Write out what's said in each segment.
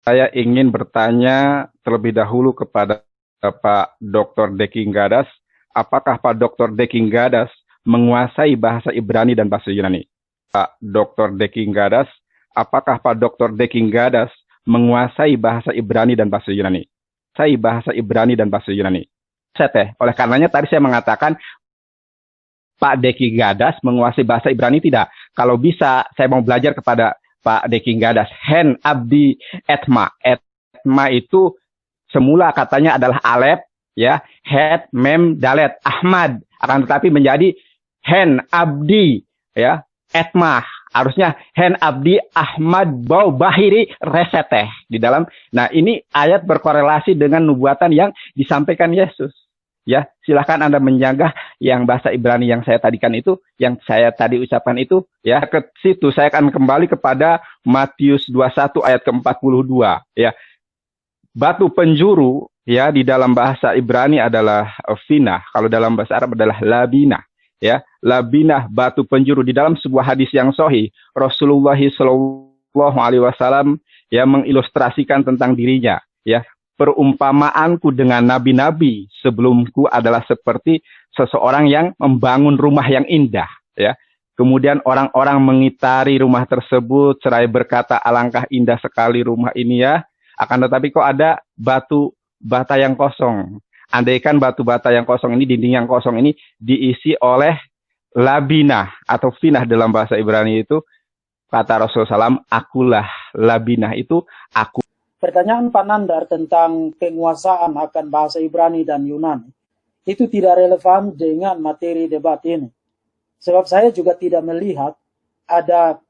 Saya ingin bertanya terlebih dahulu kepada Pak Dr. Deking Gadas, apakah Pak Dr. Deking Gadas menguasai bahasa Ibrani dan bahasa Yunani? Pak Dr. Deking Gadas, apakah Pak Dr. Deking Gadas menguasai bahasa Ibrani dan bahasa Yunani? Saya bahasa Ibrani dan bahasa Yunani. Oleh karenanya tadi saya mengatakan Pak Deking Gadas menguasai bahasa Ibrani tidak. Kalau bisa, saya mau belajar kepada Pak Deking Gadas. Hen abdi etma. Etma itu semula katanya adalah alef, ya, het, mem, dalet, Ahmad. Akan tetapi menjadi hen abdi, ya, etma. Harusnya hen abdi Ahmad bau bahiri reseteh di dalam. Nah, ini ayat berkorelasi dengan nubuatan yang disampaikan Yesus. Ya, silahkan Anda menjaga yang bahasa Ibrani yang saya tadikan itu, yang saya tadi ucapkan itu, ya, ke situ saya akan kembali kepada Matius 21 ayat ke-42, ya. Batu penjuru, ya, di dalam bahasa Ibrani adalah finah, kalau dalam bahasa Arab adalah labinah, ya. Labinah, batu penjuru. Di dalam sebuah hadis yang sahih, Rasulullah Shallallahu alaihi wasallam ya mengilustrasikan tentang dirinya, ya. Perumpamaanku dengan nabi-nabi sebelumku adalah seperti seseorang yang membangun rumah yang indah, ya. Kemudian orang-orang mengitari rumah tersebut seraya berkata, alangkah indah sekali rumah ini, ya. Akan tetapi kok ada batu bata yang kosong. Andaikan batu bata yang kosong ini, dinding yang kosong ini diisi oleh labinah atau finah dalam bahasa Ibrani itu, kata Rasulullah SAW, akulah labinah itu, aku. Pertanyaan Pak Nandar tentang penguasaan akan bahasa Ibrani dan Yunani itu tidak relevan dengan materi debat ini. Sebab saya juga tidak melihat ada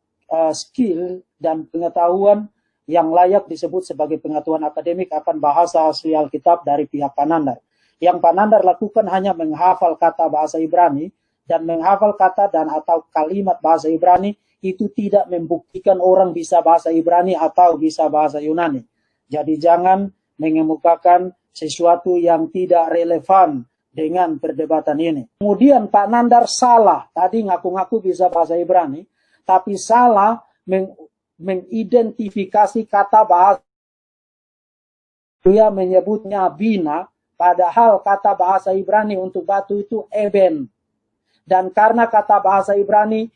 skill dan pengetahuan yang layak disebut sebagai pengetahuan akademik akan bahasa asli Alkitab dari pihak Pak Nandar. Yang Pak Nandar lakukan hanya menghafal kata bahasa Ibrani, dan menghafal kata dan atau kalimat bahasa Ibrani itu tidak membuktikan orang bisa bahasa Ibrani atau bisa bahasa Yunani. Jadi jangan mengemukakan sesuatu yang tidak relevan dengan perdebatan ini. Kemudian Pak Nandar salah. Tadi ngaku-ngaku bisa bahasa Ibrani, tapi salah mengidentifikasi kata bahasa. Dia menyebutnya bina, padahal kata bahasa Ibrani untuk batu itu eben. Dan karena kata bahasa Ibrani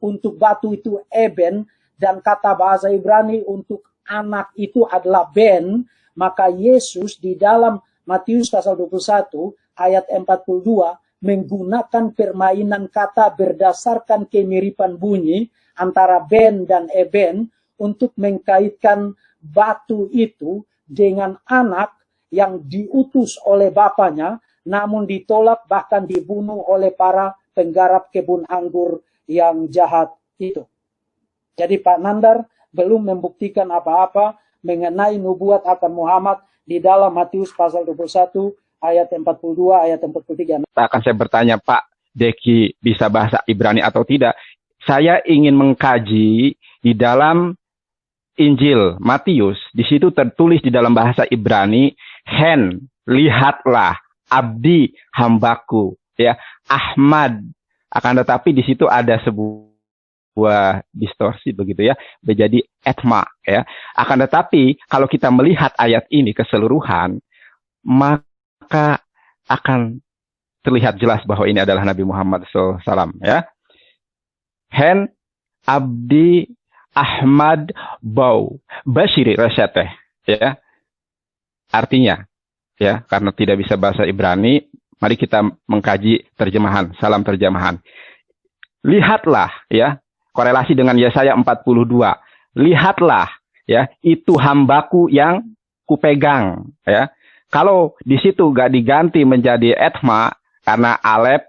untuk batu itu eben, dan kata bahasa Ibrani untuk anak itu adalah ben, maka Yesus di dalam Matius pasal 21 ayat 42 menggunakan permainan kata berdasarkan kemiripan bunyi antara ben dan eben untuk mengkaitkan batu itu dengan anak yang diutus oleh bapaknya namun ditolak bahkan dibunuh oleh para penggarap kebun anggur yang jahat itu. Jadi Pak Nandar belum membuktikan apa-apa mengenai nubuat akan Muhammad di dalam Matius pasal 21 ayat 42 ayat 43. Akan saya bertanya, Pak Deki bisa bahasa Ibrani atau tidak? Saya ingin mengkaji di dalam Injil Matius, di situ tertulis di dalam bahasa Ibrani, hen, lihatlah, abdi, hambaku, ya, Ahmad. Akan tetapi di situ ada sebuah distorsi begitu, ya, menjadi etma, ya. Akan tetapi kalau kita melihat ayat ini keseluruhan, maka akan terlihat jelas bahwa ini adalah Nabi Muhammad SAW, ya. Hen abdi Ahmad bau basyiri rasyateh, ya. Artinya, ya, karena tidak bisa bahasa Ibrani, mari kita mengkaji terjemahan, salam terjemahan. Lihatlah, ya, korelasi dengan Yesaya 42. Lihatlah, ya, itu hambaku yang kupegang, ya. Kalau di situ gak diganti menjadi etma karena alef,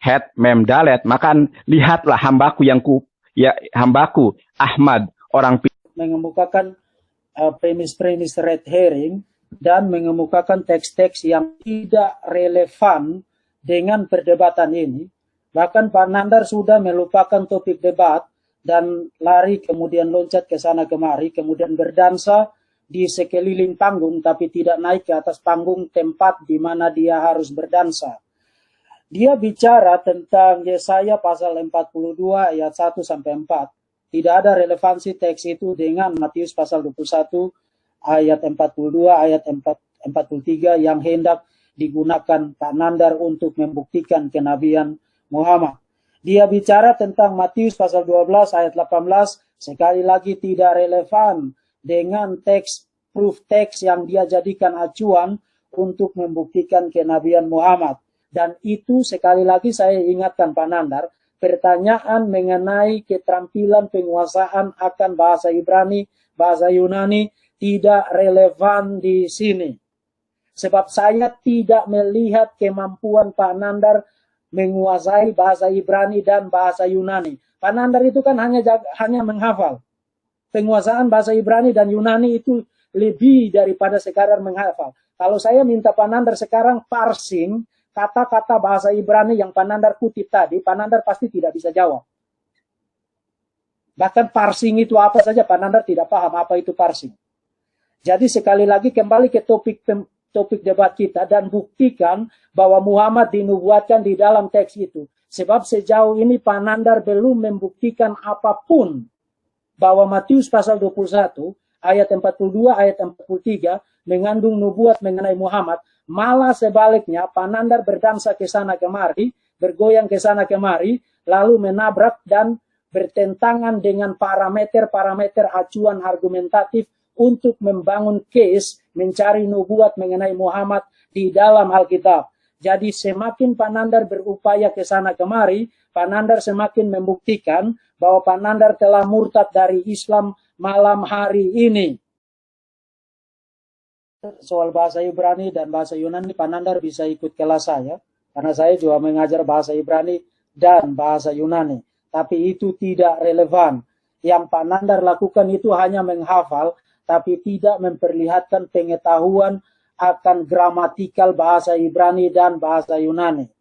het, mem, dalet, maka lihatlah hambaku yang hambaku Ahmad orang mengemukakan premis-premis red herring dan mengemukakan teks-teks yang tidak relevan dengan perdebatan ini. Bahkan Pak Nandar sudah melupakan topik debat dan lari kemudian loncat ke sana kemari, kemudian berdansa di sekeliling panggung tapi tidak naik ke atas panggung tempat di mana dia harus berdansa. Dia bicara tentang Yesaya pasal 42 ayat 1 sampai 4. Tidak ada relevansi teks itu dengan Matius pasal 21 ayat 42, ayat 43 yang hendak digunakan Pak Nandar untuk membuktikan kenabian Muhammad. Dia bicara tentang Matius pasal 12 ayat 18, sekali lagi tidak relevan dengan teks proof teks yang dia jadikan acuan untuk membuktikan kenabian Muhammad. Dan itu sekali lagi saya ingatkan Pak Nandar, pertanyaan mengenai keterampilan penguasaan akan bahasa Ibrani, bahasa Yunani tidak relevan di sini. Sebab saya tidak melihat kemampuan Pak Nandar menguasai bahasa Ibrani dan bahasa Yunani. Pak Nandar itu kan hanya menghafal. Penguasaan bahasa Ibrani dan Yunani itu lebih daripada sekadar menghafal. Kalau saya minta Pak Nandar sekarang parsing kata-kata bahasa Ibrani yang Pak Nandar kutip tadi, Pak Nandar pasti tidak bisa jawab. Bahkan parsing itu apa saja, Pak Nandar tidak paham apa itu parsing. Jadi sekali lagi kembali ke topik debat kita dan buktikan bahwa Muhammad dinubuatkan di dalam teks itu. Sebab sejauh ini Pak Nandar belum membuktikan apapun bahwa Matius pasal 21 ayat 42 ayat 43 mengandung nubuat mengenai Muhammad. Malah sebaliknya Pak Nandar berdansa ke sana kemari, bergoyang ke sana kemari, lalu menabrak dan bertentangan dengan parameter-parameter acuan argumentatif untuk membangun case mencari nubuat mengenai Muhammad di dalam Alkitab. Jadi semakin Pak Nandar berupaya ke sana kemari, Pak Nandar semakin membuktikan bahwa Pak Nandar telah murtad dari Islam malam hari ini. Soal bahasa Ibrani dan bahasa Yunani, Pak Nandar bisa ikut kelas saya, karena saya juga mengajar bahasa Ibrani dan bahasa Yunani. Tapi itu tidak relevan. Yang Pak Nandar lakukan itu hanya menghafal, tapi tidak memperlihatkan pengetahuan akan gramatikal bahasa Ibrani dan bahasa Yunani.